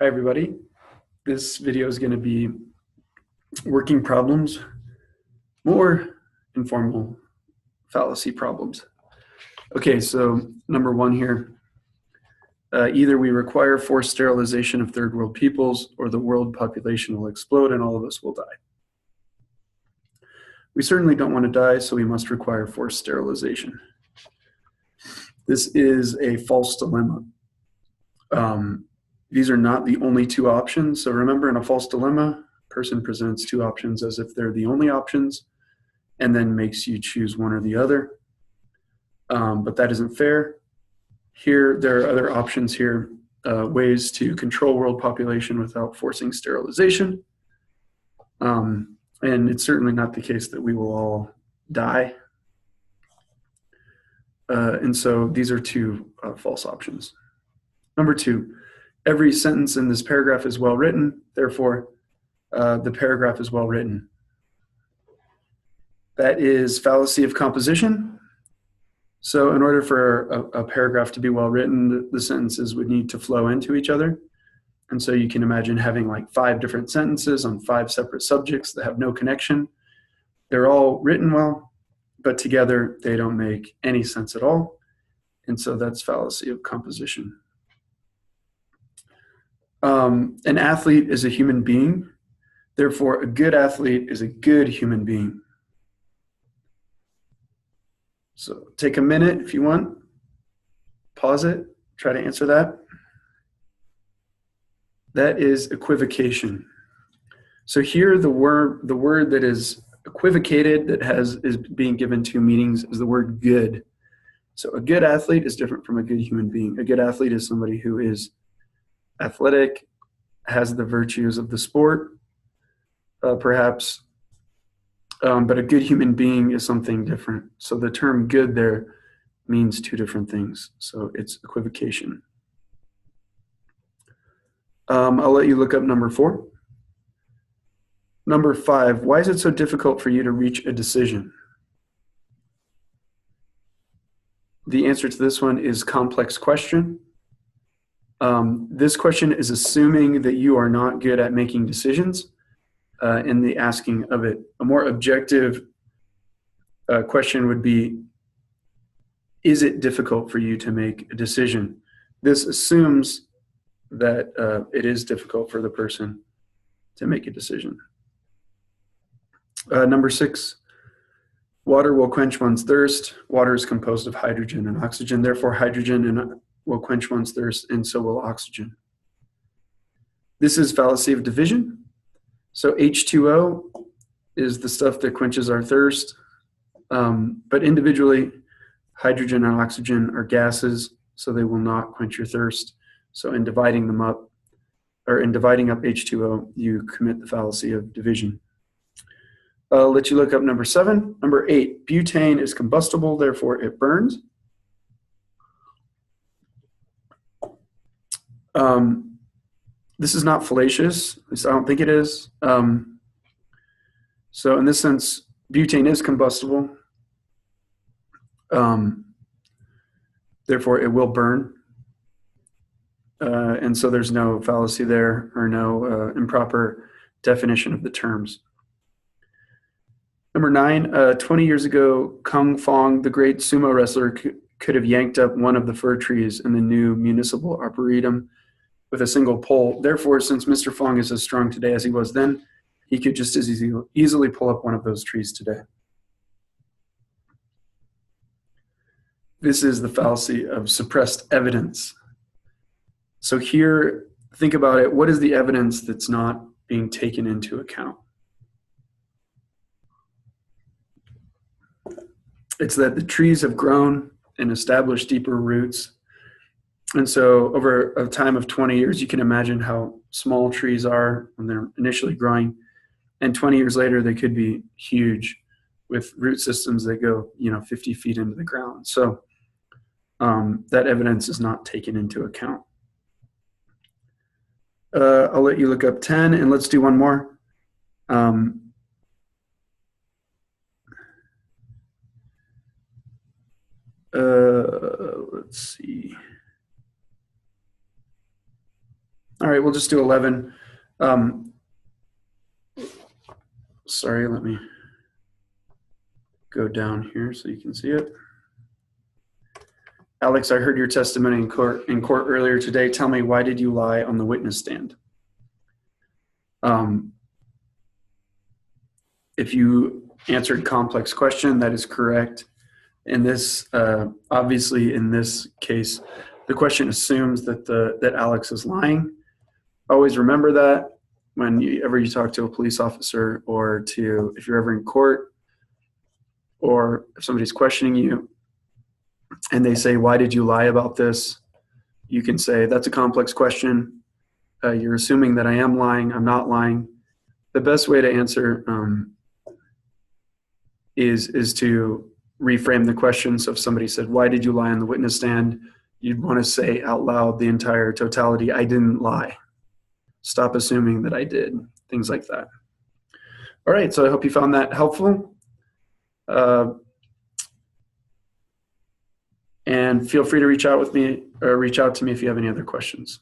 Hi everybody. This video is going to be working problems, more informal fallacy problems. Okay, so number one here, either we require forced sterilization of third world peoples or the world population will explode and all of us will die. We certainly don't want to die, so we must require forced sterilization. This is a false dilemma. These are not the only two options. So remember, in a false dilemma, a person presents two options as if they're the only options and then makes you choose one or the other. But that isn't fair. Here, there are other options here, ways to control world population without forcing sterilization. And it's certainly not the case that we will all die. And so these are two false options. Number two, every sentence in this paragraph is well written, therefore the paragraph is well written. That is fallacy of composition. So in order for a paragraph to be well written, the sentences would need to flow into each other. And so you can imagine having like 5 different sentences on 5 separate subjects that have no connection. They're all written well, but together they don't make any sense at all. And so that's fallacy of composition. An athlete is a human being. Therefore, a good athlete is a good human being. So take a minute if you want. Pause it. Try to answer that. That is equivocation. So here the word that is equivocated, that is being given 2 meanings, is the word good. So a good athlete is different from a good human being. A good athlete is somebody who is athletic, has the virtues of the sport, perhaps, but a good human being is something different. So the term good there means 2 different things. So it's equivocation. I'll let you look up number 4. Number 5, why is it so difficult for you to reach a decision? The answer to this one is complex question. This question is assuming that you are not good at making decisions in the asking of it. A more objective question would be, is it difficult for you to make a decision? This assumes that it is difficult for the person to make a decision. Number 6, water will quench one's thirst. Water is composed of hydrogen and oxygen. Therefore, hydrogen will quench one's thirst, and so will oxygen. This is fallacy of division. So H2O is the stuff that quenches our thirst, but individually, hydrogen and oxygen are gases, so they will not quench your thirst. So in dividing them up, or in dividing up H2O, you commit the fallacy of division. I'll let you look up number 7. Number 8, butane is combustible, therefore it burns. This is not fallacious, at least I don't think it is. So in this sense, butane is combustible. Therefore it will burn. And so there's no fallacy there, or no improper definition of the terms. Number 9, 20 years ago, Kung Fong, the great sumo wrestler, could have yanked up one of the fir trees in the new municipal arboretum with a single pole. Therefore, since Mr. Fong is as strong today as he was then, he could just as easily pull up one of those trees today. This is the fallacy of suppressed evidence. So here, think about it. What is the evidence that's not being taken into account? It's that the trees have grown and established deeper roots. And so over a time of 20 years, you can imagine how small trees are when they're initially growing. And 20 years later, they could be huge with root systems that go, 50 feet into the ground. So that evidence is not taken into account. I'll let you look up 10, and let's do one more. Let's see. All right, we'll just do 11. Sorry, let me go down here so you can see it. Alex, I heard your testimony in court earlier today. Tell me, why did you lie on the witness stand? If you answered complex question, that is correct. In this, obviously, in this case, the question assumes that Alex is lying. Always remember that whenever you talk to a police officer, or if you're ever in court, or if somebody's questioning you and they say, why did you lie about this? You can say, that's a complex question. You're assuming that I am lying. I'm not lying. The best way to answer is to reframe the question. So if somebody said, why did you lie on the witness stand? You'd want to say out loud the entire totality, I didn't lie. Stop assuming that I did. Things like that. All right, so I hope you found that helpful. And feel free to reach out to me if you have any other questions.